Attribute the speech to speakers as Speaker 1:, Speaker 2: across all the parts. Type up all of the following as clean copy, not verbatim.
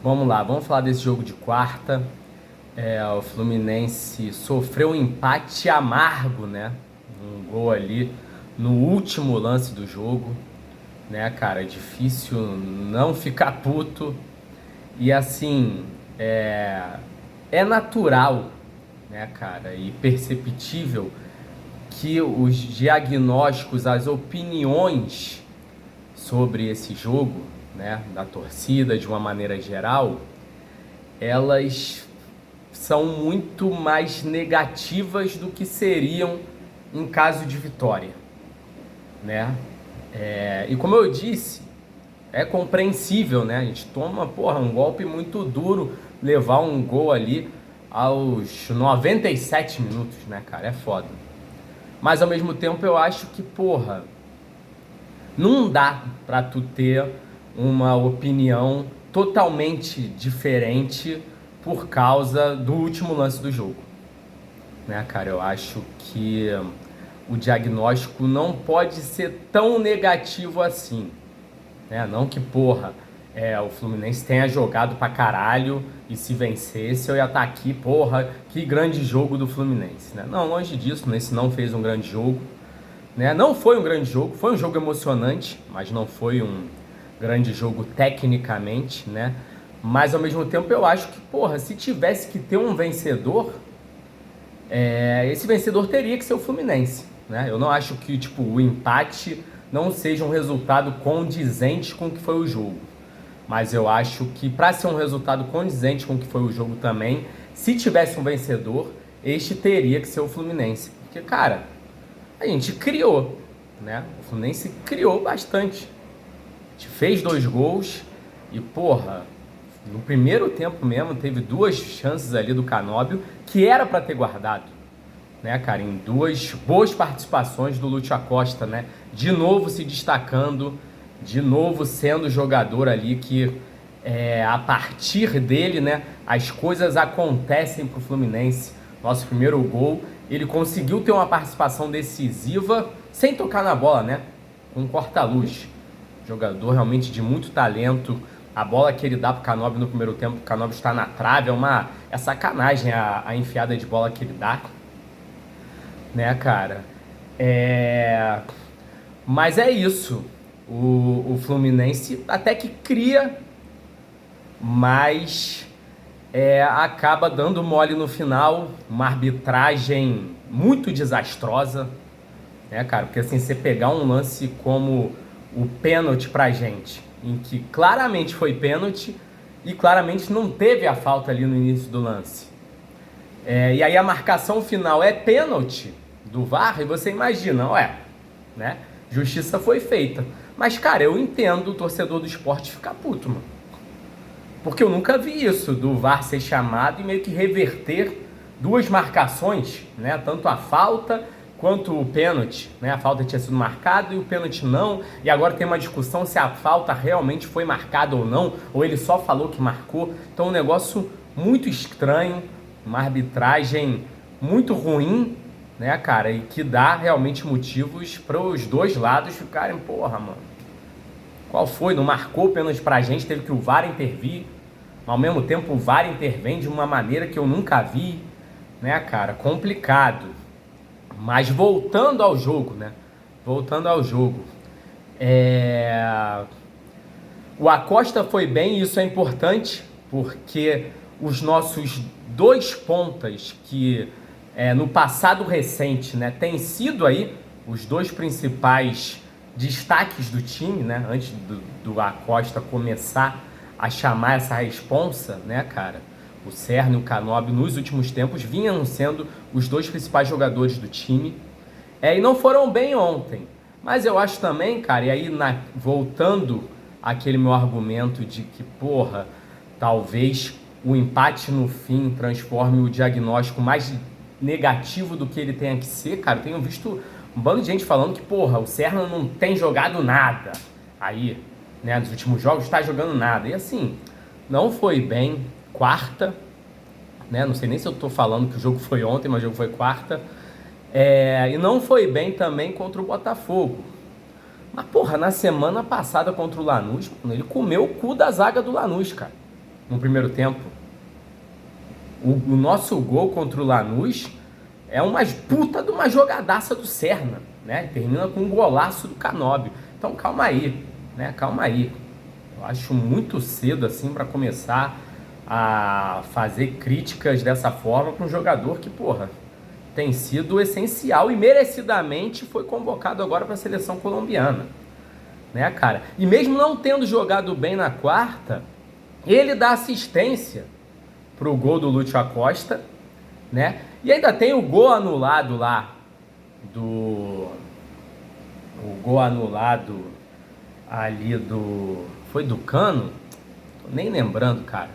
Speaker 1: Vamos lá, vamos falar desse jogo de quarta. O Fluminense sofreu um empate amargo, né? Um gol ali no último lance do jogo, né, cara? É difícil não ficar puto. E assim, é natural, né, cara? E perceptível que os diagnósticos, as opiniões sobre esse jogo, né, da torcida de uma maneira geral, elas são muito mais negativas do que seriam em caso de vitória, né? E como eu disse, é compreensível, né? A gente toma, um golpe muito duro, levar um gol ali aos 97 minutos, né, cara? É foda. Mas ao mesmo tempo eu acho que, não dá pra tu ter uma opinião totalmente diferente por causa do último lance do jogo, né, cara? Eu acho que o diagnóstico não pode ser tão negativo assim, né? Não que, o Fluminense tenha jogado pra caralho e se vencesse eu ia estar aqui, que grande jogo do Fluminense, né? Não, longe disso, esse não fez um grande jogo, né? Não foi um grande jogo, foi um jogo emocionante, mas não foi um grande jogo tecnicamente, né? Mas ao mesmo tempo eu acho que, se tivesse que ter um vencedor, esse vencedor teria que ser o Fluminense, né? Eu não acho que, o empate não seja um resultado condizente com o que foi o jogo. Mas eu acho que para ser um resultado condizente com o que foi o jogo também, se tivesse um vencedor, este teria que ser o Fluminense. Porque, cara, a gente criou, né? O Fluminense criou bastante. A gente fez 2 gols e, no primeiro tempo mesmo, teve 2 chances ali do Canóbio que era para ter guardado, né, cara? Em 2 boas participações do Lúcio Acosta, né? De novo se destacando, de novo sendo jogador ali que, a partir dele, né, as coisas acontecem pro Fluminense. Nosso primeiro gol, ele conseguiu ter uma participação decisiva sem tocar na bola, né? Com um corta-luz. Jogador realmente de muito talento. A bola que ele dá pro Canóbio no primeiro tempo, o Canóbio está na trave, é sacanagem a enfiada de bola que ele dá, né, cara? Mas é isso. O Fluminense até que cria, mas acaba dando mole no final. Uma arbitragem muito desastrosa, né, cara? Porque assim, você pegar um lance como o pênalti pra gente, em que claramente foi pênalti e claramente não teve a falta ali no início do lance. E aí a marcação final é pênalti do VAR e você imagina, né? Justiça foi feita. Mas, cara, eu entendo o torcedor do esporte ficar puto, mano. Porque eu nunca vi isso, do VAR ser chamado e meio que reverter 2 marcações, né? Tanto a falta quanto o pênalti, né? A falta tinha sido marcada e o pênalti não. E agora tem uma discussão se a falta realmente foi marcada ou não, ou ele só falou que marcou. Então um negócio muito estranho, uma arbitragem muito ruim, né, cara? E que dá realmente motivos para os 2 lados ficarem, mano. Qual foi? Não marcou o pênalti pra gente, teve que o VAR intervir. Ao mesmo tempo, o VAR intervém de uma maneira que eu nunca vi, né, cara? Complicado. Mas voltando ao jogo, né? Voltando ao jogo. O Acosta foi bem, e isso é importante, porque os nossos 2 pontas que no passado recente, né, têm sido aí os 2 principais destaques do time, né, antes do Acosta começar a chamar essa responsa, né, cara? O Serna e o Canóbio nos últimos tempos vinham sendo os 2 principais jogadores do time, e não foram bem ontem. Mas eu acho também, cara, e aí voltando àquele meu argumento de que, talvez o empate no fim transforme o diagnóstico mais negativo do que ele tenha que ser, cara. Eu tenho visto um bando de gente falando que, o Serna não tem jogado nada aí, né, nos últimos jogos, está jogando nada. E assim, não foi bem quarta, né? Não sei nem se eu tô falando que o jogo foi ontem, mas o jogo foi quarta. E não foi bem também contra o Botafogo. Mas, na semana passada contra o Lanús, ele comeu o cu da zaga do Lanús, cara. no primeiro tempo. O nosso gol contra o Lanús é uma puta de uma jogadaça do Serna, né? Termina com um golaço do Canóbio. Então calma aí, né? Calma aí. Eu acho muito cedo assim para começar a fazer críticas dessa forma para um jogador que, porra, tem sido essencial e merecidamente foi convocado agora para a seleção colombiana, né, cara? E mesmo não tendo jogado bem na quarta, ele dá assistência pro gol do Lúcio Acosta, né? E ainda tem o gol anulado lá o gol anulado ali foi do Cano? Tô nem lembrando, cara.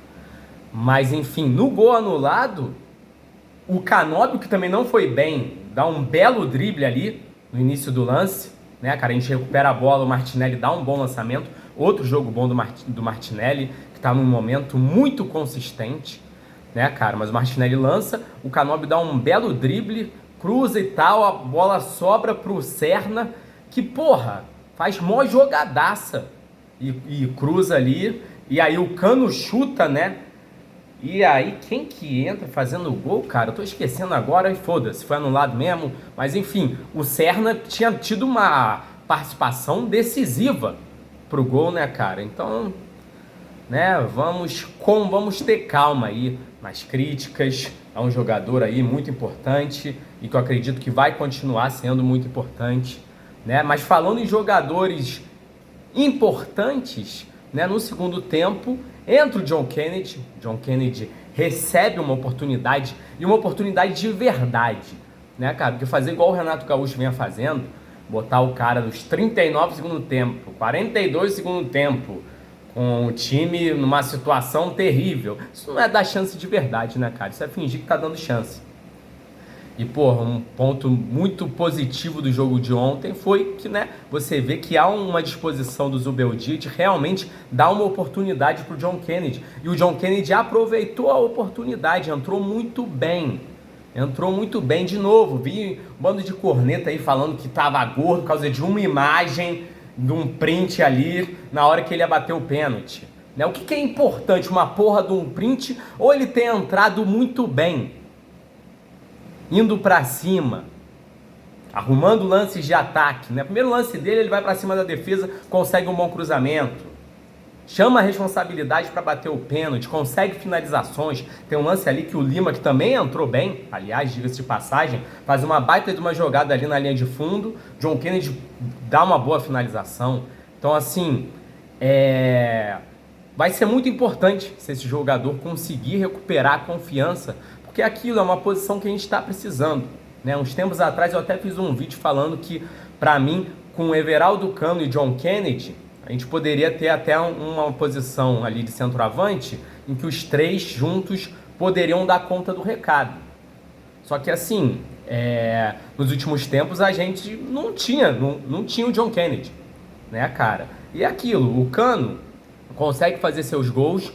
Speaker 1: Mas enfim, no gol anulado, o Canóbio, que também não foi bem, dá um belo drible ali no início do lance, né, cara? A gente recupera a bola, o Martinelli dá um bom lançamento. Outro jogo bom do Martinelli, que tá num momento muito consistente, né, cara? Mas o Martinelli lança, o Canóbio dá um belo drible, cruza e tal, a bola sobra pro Serna, que, porra, faz mó jogadaça e cruza ali, e aí o Cano chuta, né? E aí quem que entra fazendo o gol, cara? Eu tô esquecendo agora e foda-se, foi anulado mesmo. Mas enfim, o Serna tinha tido uma participação decisiva pro gol, né, cara? Então, né, vamos ter calma aí nas críticas. É um jogador aí muito importante e que eu acredito que vai continuar sendo muito importante, né? Mas falando em jogadores importantes, né, no segundo tempo entra o John Kennedy. John Kennedy recebe uma oportunidade, e uma oportunidade de verdade, né, cara? Porque fazer igual o Renato Gaúcho vinha fazendo, botar o cara nos 39 do segundo tempo, 42 do segundo tempo, com o time numa situação terrível, isso não é dar chance de verdade, né, cara? Isso é fingir que tá dando chance. E, porra, um ponto muito positivo do jogo de ontem foi que, né, você vê que há uma disposição do Zubeldia de realmente dar uma oportunidade pro John Kennedy. E o John Kennedy aproveitou a oportunidade, entrou muito bem. Entrou muito bem de novo. Vi um bando de corneta aí falando que tava gordo por causa de uma imagem, de um print ali, na hora que ele ia bater o pênalti. Né? O que é importante, uma porra de um print ou ele ter entrado muito bem? Indo pra cima, arrumando lances de ataque, né? Primeiro lance dele, ele vai pra cima da defesa, consegue um bom cruzamento, chama a responsabilidade para bater o pênalti, consegue finalizações. Tem um lance ali que o Lima, que também entrou bem, aliás, diga-se de passagem, faz uma baita de uma jogada ali na linha de fundo, John Kennedy dá uma boa finalização. Então, assim, vai ser muito importante se esse jogador conseguir recuperar a confiança, porque aquilo é uma posição que a gente está precisando, né? Uns tempos atrás eu até fiz um vídeo falando que, para mim, com Everaldo Cano e John Kennedy, a gente poderia ter até uma posição ali de centroavante em que os três juntos poderiam dar conta do recado. Só que assim, nos últimos tempos a gente não tinha o John Kennedy, né, cara? E aquilo, o Cano consegue fazer seus gols,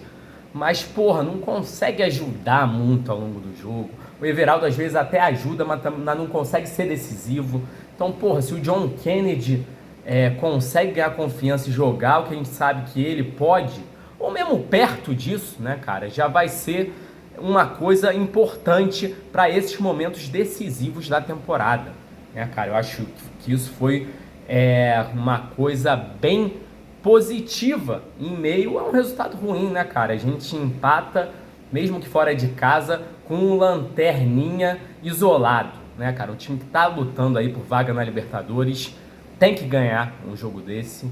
Speaker 1: mas, porra, não consegue ajudar muito ao longo do jogo. O Everaldo às vezes até ajuda, mas não consegue ser decisivo. Então, porra, se o John Kennedy consegue ganhar confiança e jogar o que a gente sabe que ele pode, ou mesmo perto disso, né, cara, já vai ser uma coisa importante para esses momentos decisivos da temporada, né, cara? Eu acho que isso foi uma coisa bem positiva em meio a um resultado ruim, né, cara? A gente empata, mesmo que fora de casa, com um lanterninha isolado, né, cara? Um time que tá lutando aí por vaga na Libertadores tem que ganhar um jogo desse.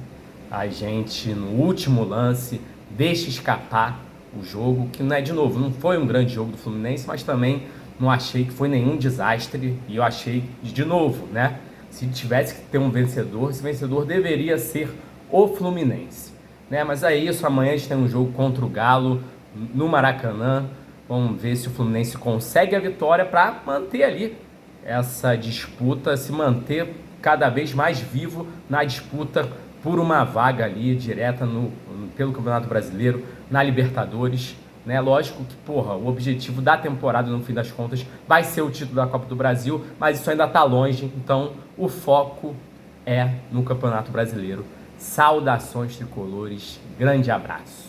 Speaker 1: A gente, no último lance, deixa escapar o jogo, que não é, de novo, não foi um grande jogo do Fluminense, mas também não achei que foi nenhum desastre, e eu achei, de novo, né, se tivesse que ter um vencedor, esse vencedor deveria ser o Fluminense, né? Mas é isso, amanhã a gente tem um jogo contra o Galo no Maracanã. Vamos ver se o Fluminense consegue a vitória para manter ali essa disputa, se manter cada vez mais vivo na disputa por uma vaga ali direta pelo Campeonato Brasileiro, na Libertadores, né? Lógico que, porra, o objetivo da temporada, no fim das contas, vai ser o título da Copa do Brasil, mas isso ainda tá longe, então o foco é no Campeonato Brasileiro. Saudações tricolores, grande abraço.